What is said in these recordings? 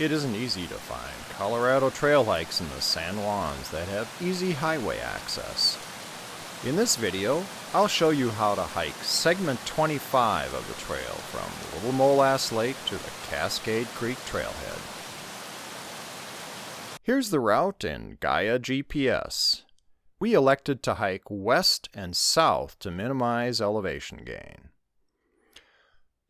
It isn't easy to find Colorado trail hikes in the San Juans that have easy highway access. In this video, I'll show you how to hike segment 25 of the trail from Little Molas Lake to the Cascade Creek trailhead. Here's the route in Gaia GPS. We elected to hike west and south to minimize elevation gain.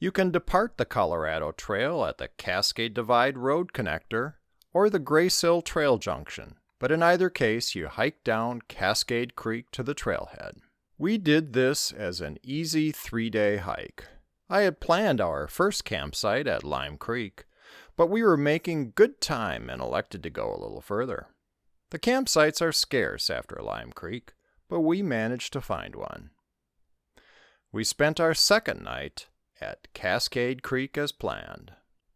You can depart the Colorado Trail at the Cascade Divide Road Connector or the Graysill Trail Junction, but in either case you hike down Cascade Creek to the trailhead. We did this as an easy 3-day hike. I had planned our first campsite at Lime Creek, but we were making good time and elected to go a little further. The campsites are scarce after Lime Creek, but we managed to find one. We spent our second night at Cascade Creek as planned.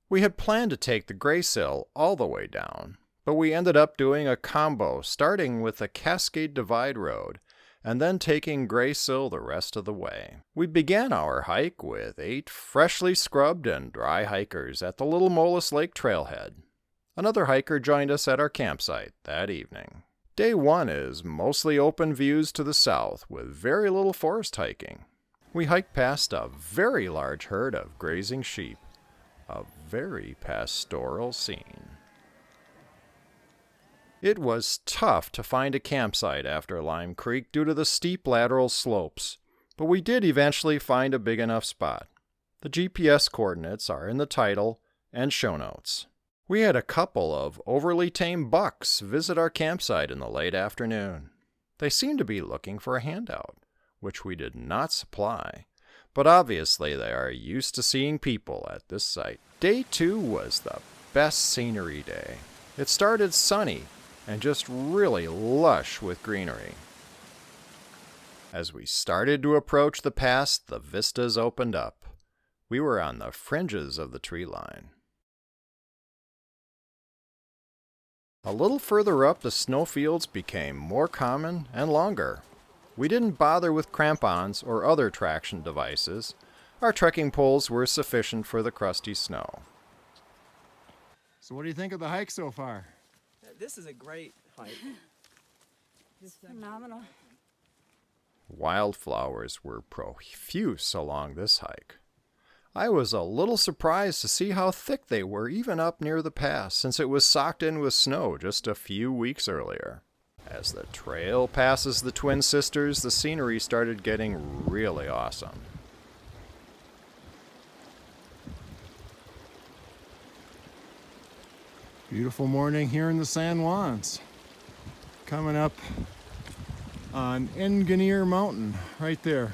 We had planned to take the Graysill all the way down, but we ended up doing a combo starting with the Cascade Divide Road and then taking Graysill the rest of the way. We began our hike with 8 freshly scrubbed and dry hikers at the Little Molas Lake trailhead. Another hiker joined us at our campsite that evening. Day 1 is mostly open views to the south with very little forest hiking. We hiked past a very large herd of grazing sheep, a very pastoral scene. It was tough to find a campsite after Lime Creek due to the steep lateral slopes, but we did eventually find a big enough spot. The GPS coordinates are in the title and show notes. We had a couple of overly tame bucks visit our campsite in the late afternoon. They seemed to be looking for a handout, which we did not supply, but obviously they are used to seeing people at this site. Day 2 was the best scenery day. It started sunny and just really lush with greenery. As we started to approach the pass, the vistas opened up. We were on the fringes of the tree line. A little further up, the snowfields became more common and longer. We didn't bother with crampons or other traction devices. Our trekking poles were sufficient for the crusty snow. So what do you think of the hike so far? This is a great hike. It's phenomenal. Wildflowers were profuse along this hike. I was a little surprised to see how thick they were even up near the pass, since it was socked in with snow just a few weeks earlier. As the trail passes the Twin Sisters, the scenery started getting really awesome. Beautiful morning here in the San Juans. Coming up on Engineer Mountain right there.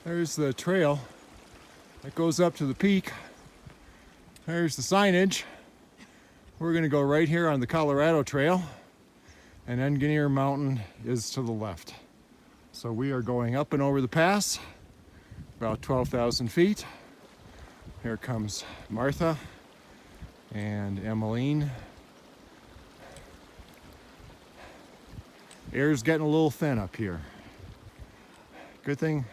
There's the trail that goes up to the peak. There's the signage. We're going to go right here on the Colorado Trail, and Engineer Mountain is to the left. So we are going up and over the pass, about 12,000 feet. Here comes Martha and Emmeline. Air's getting a little thin up here. Good thing,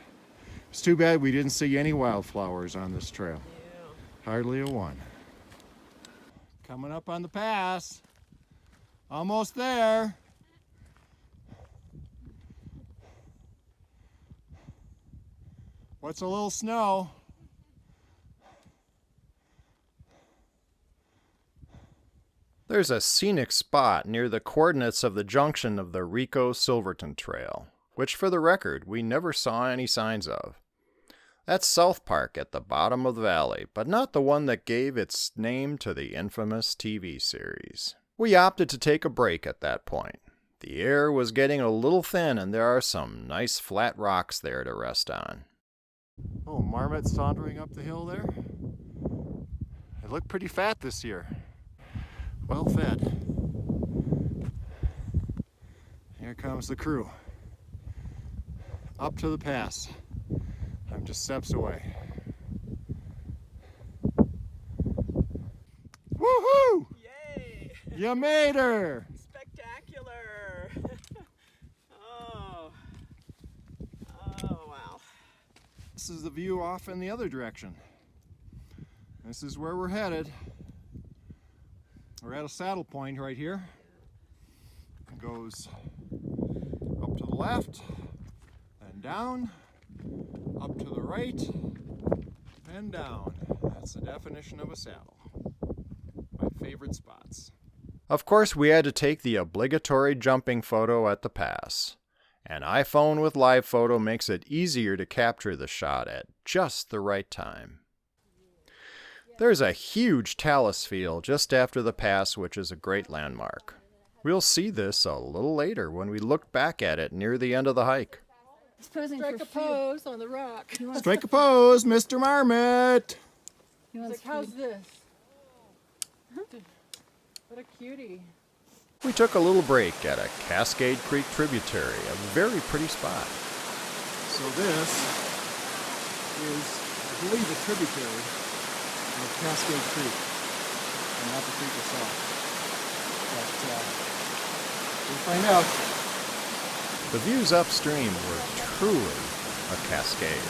it's too bad we didn't see any wildflowers on this trail. Yeah. Hardly a one. Coming up on the pass. Almost there. What's a little snow? There's a scenic spot near the coordinates of the junction of the Rico-Silverton Trail, which for the record we never saw any signs of. That's South Park at the bottom of the valley, but not the one that gave its name to the infamous TV series. We opted to take a break at that point. The air was getting a little thin and there are some nice flat rocks there to rest on. Oh, marmot sauntering up the hill there. They look pretty fat this year. Well fed. Here comes the crew. Up to the pass. I'm just steps away. Woohoo! Yay! You made her! Spectacular! Oh. Wow. This is the view off in the other direction. This is where we're headed. We're at a saddle point right here. It goes up to the left, then down, up to the right, and down. That's the definition of a saddle. My favorite spots. Of course, we had to take the obligatory jumping photo at the pass. An iPhone with live photo makes it easier to capture the shot at just the right time. There's a huge talus field just after the pass, which is a great landmark. We'll see this a little later when we look back at it near the end of the hike. Strike a pose on the rock. Strike a pose, Mr. Marmot! He's like, how's this? What a cutie. We took a little break at a Cascade Creek tributary, a very pretty spot. So this is, I believe, a tributary of Cascade Creek, and not the creek itself. But we'll find out. The views upstream were truly a cascade.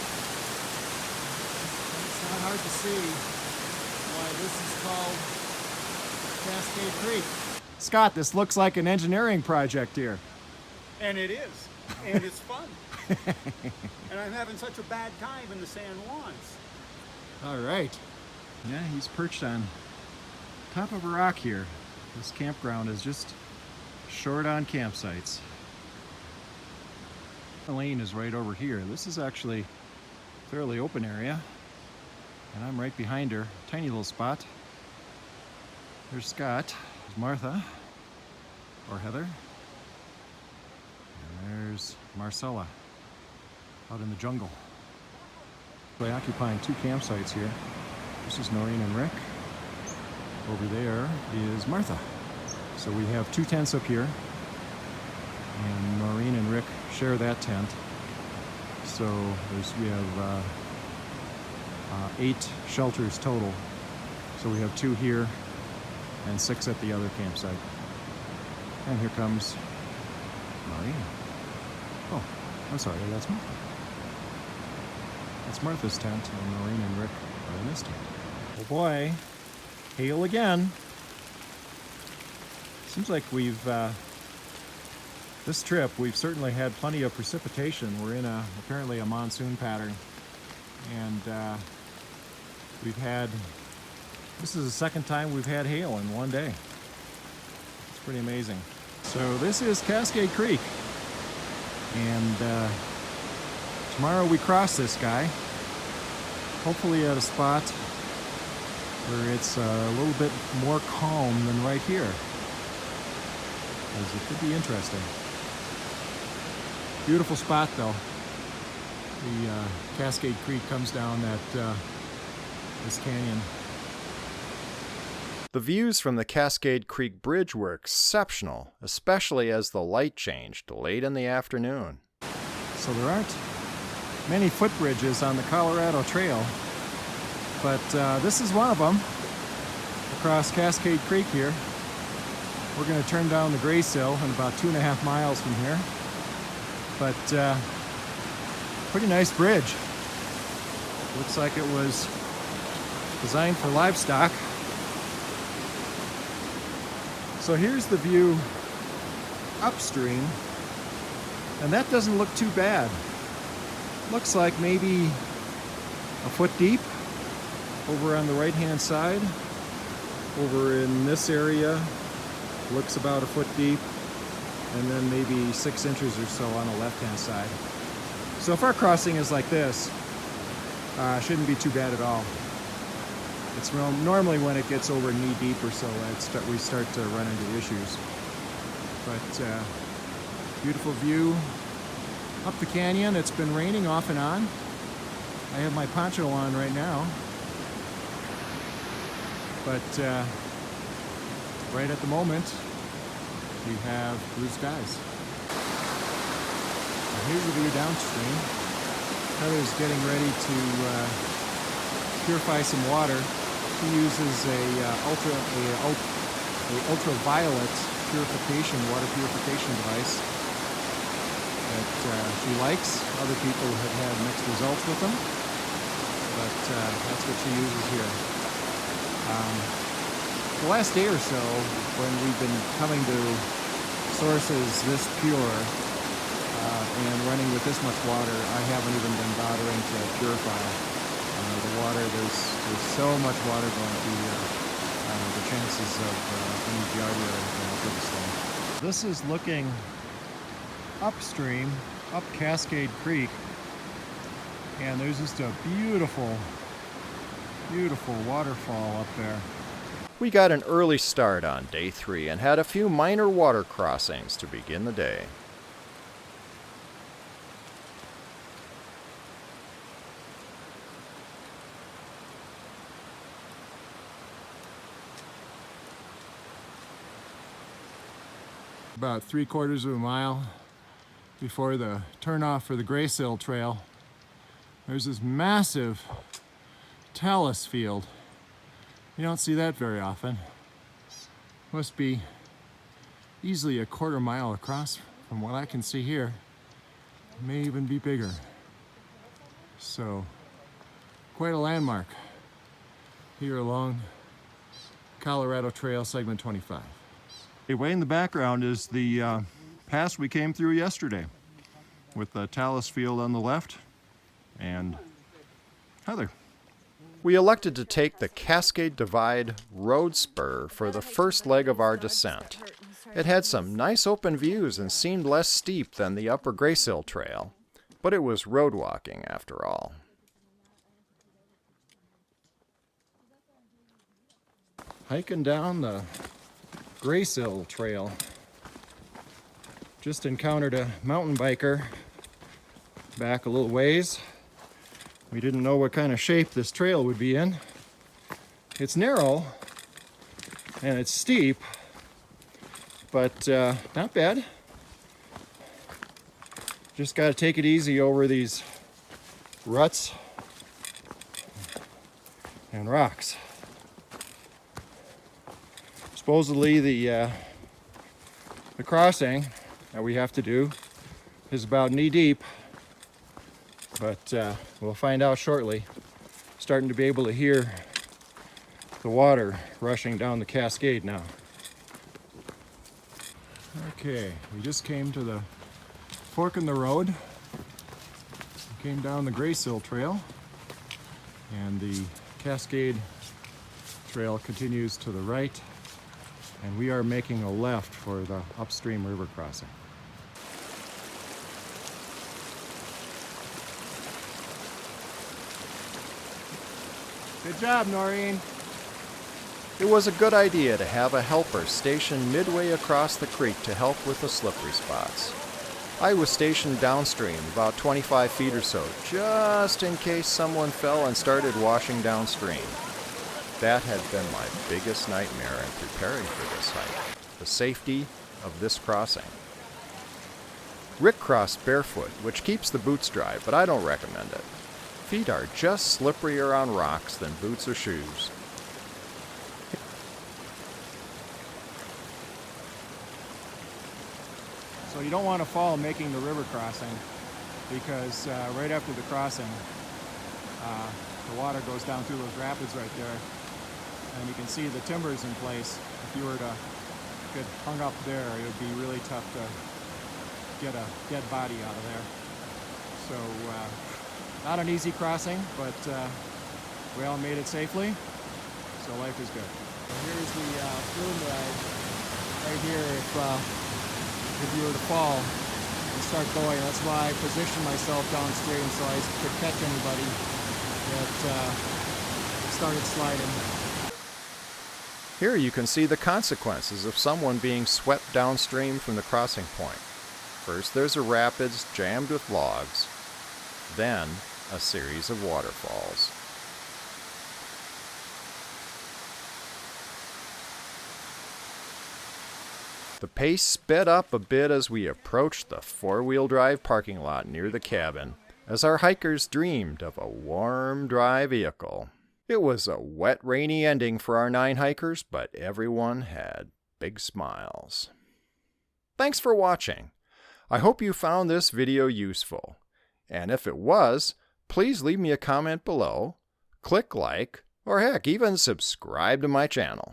It's not hard to see why this is called Cascade Creek. Scott, this looks like an engineering project here. And it is. And it's fun. And I'm having such a bad time in the San Juans. All right. Yeah, he's perched on top of a rock here. This campground is just short on campsites. The lane is right over here. This is actually a fairly open area. And I'm right behind her. Tiny little spot. There's Scott. There's Martha. Or Heather. And there's Marcella. Out in the jungle. We're occupying two campsites here. This is Noreen and Rick. Over there is Martha. So we have two tents up here. And Noreen and Rick share that tent. So we have 8 shelters total. So we have 2 here and 6 at the other campsite. And here comes Noreen. Oh, I'm sorry, that's Martha. That's Martha's tent, and Noreen and Rick are in this tent. Oh boy, hail again. Seems like we've, this trip, we've certainly had plenty of precipitation. We're in apparently a monsoon pattern. And we've had, this is the second time we've had hail in one day. It's pretty amazing. So this is Cascade Creek. And tomorrow we cross this guy. Hopefully at a spot where it's a little bit more calm than right here. As it could be interesting. Beautiful spot though. The Cascade Creek comes down that this canyon. The views from the Cascade Creek Bridge were exceptional, especially as the light changed late in the afternoon. So there aren't many footbridges on the Colorado Trail, but this is one of them across Cascade Creek here. We're going to turn down the Grace Hill in about 2.5 miles from here, but pretty nice bridge. Looks like it was designed for livestock. So here's the view upstream, and that doesn't look too bad. Looks like maybe a foot deep over on the right hand side. Over in this area looks about a foot deep, and then maybe 6 inches or so on the left hand side. So if our crossing is like this, shouldn't be too bad at all. It's normally when it gets over knee deep or so we start to run into issues. But beautiful view up the canyon. It's been raining off and on. I have my poncho on right now. But right at the moment, we have blue skies. And here's the view downstream. Heather's getting ready to purify some water. She uses a ultraviolet water purification device that she likes. Other people have had mixed results with them, but that's what she uses here. the last day or so, when we've been coming to sources this pure and running with this much water, I haven't even been bothering to purify the water. There's so much water going through here. The chances of any giardia are pretty slim. This is looking upstream, up Cascade Creek, and there's just a beautiful, beautiful waterfall up there. We got an early start on day 3 and had a few minor water crossings to begin the day. About 3/4 of a mile before the turnoff for the Graysill Trail, there's this massive talus field. You don't see that very often. Must be easily a 1/4 mile across from what I can see here. It may even be bigger. So, quite a landmark here along Colorado Trail segment 25. Way in the background is the pass we came through yesterday with the talus field on the left and heather. We elected to take the Cascade Divide road spur for the first leg of our descent. It had some nice open views and seemed less steep than the upper Graysill Trail, but it was road walking after all. Hiking down the Graysill Trail. Just encountered a mountain biker back a little ways. We didn't know what kind of shape this trail would be in. It's narrow and it's steep, but not bad. Just got to take it easy over these ruts and rocks. Supposedly the crossing that we have to do is about knee deep, but we'll find out shortly. Starting to be able to hear the water rushing down the cascade now. Okay, we just came to the fork in the road. We came down the Graysill Trail, and the Cascade Trail continues to the right, and we are making a left for the upstream river crossing. Good job, Noreen. It was a good idea to have a helper stationed midway across the creek to help with the slippery spots. I was stationed downstream about 25 feet or so, just in case someone fell and started washing downstream. That had been my biggest nightmare in preparing for this hike, the safety of this crossing. Rick crossed barefoot, which keeps the boots dry, but I don't recommend it. Feet are just slipperier on rocks than boots or shoes. So you don't want to fall making the river crossing, because right after the crossing, the water goes down through those rapids right there, and you can see the timbers in place. If you were to get hung up there, it would be really tough to get a dead body out of there. So not an easy crossing, but we all made it safely, so life is good. Here's the flume ride right here. If you were to fall and start going, that's why I positioned myself downstream so I could catch anybody that started sliding. Here you can see the consequences of someone being swept downstream from the crossing point. First there's a rapids jammed with logs, then a series of waterfalls. The pace sped up a bit as we approached the four-wheel drive parking lot near the cabin, as our hikers dreamed of a warm, dry vehicle. It was a wet, rainy ending for our 9 hikers, but everyone had big smiles. Thanks for watching. I hope you found this video useful. And if it was, please leave me a comment below, click like, or heck, even subscribe to my channel.